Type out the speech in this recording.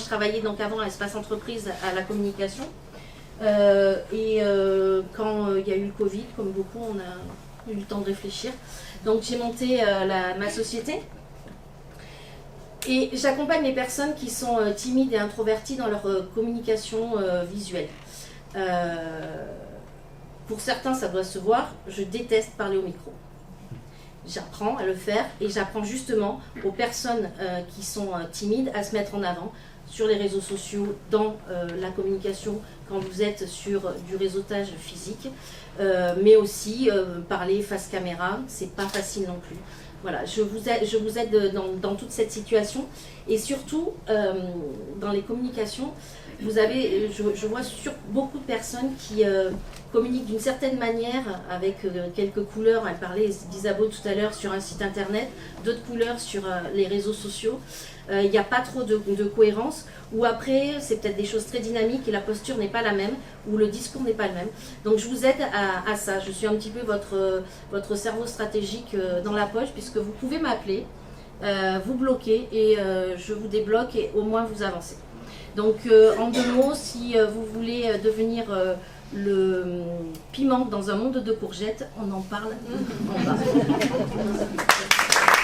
travaillais donc avant à Espace Entreprise à la communication. Quand il y a eu le Covid, comme beaucoup, on a eu le temps de réfléchir. Donc j'ai monté ma société. Et j'accompagne les personnes qui sont timides et introverties dans leur communication visuelle. Pour certains, ça doit se voir, je déteste parler au micro. J'apprends à le faire et j'apprends justement aux personnes qui sont timides à se mettre en avant sur les réseaux sociaux, dans la communication, quand vous êtes sur du réseautage physique, mais aussi parler face caméra, c'est pas facile non plus. Voilà, je vous aide dans toute cette situation et surtout dans les communications, vous avez, je vois sur beaucoup de personnes qui communiquent d'une certaine manière avec quelques couleurs. Elle parlait d'Isabeau tout à l'heure sur un site internet, d'autres couleurs sur les réseaux sociaux. Il n'y a pas trop de cohérence, ou après c'est peut-être des choses très dynamiques et la posture n'est pas la même, ou le discours n'est pas le même. Donc je vous aide à ça, je suis un petit peu votre cerveau stratégique dans la poche, puisque vous pouvez m'appeler, vous bloquer et je vous débloque et au moins vous avancez. Donc en 2 mots, si vous voulez devenir le piment dans un monde de courgettes, on en parle en bas.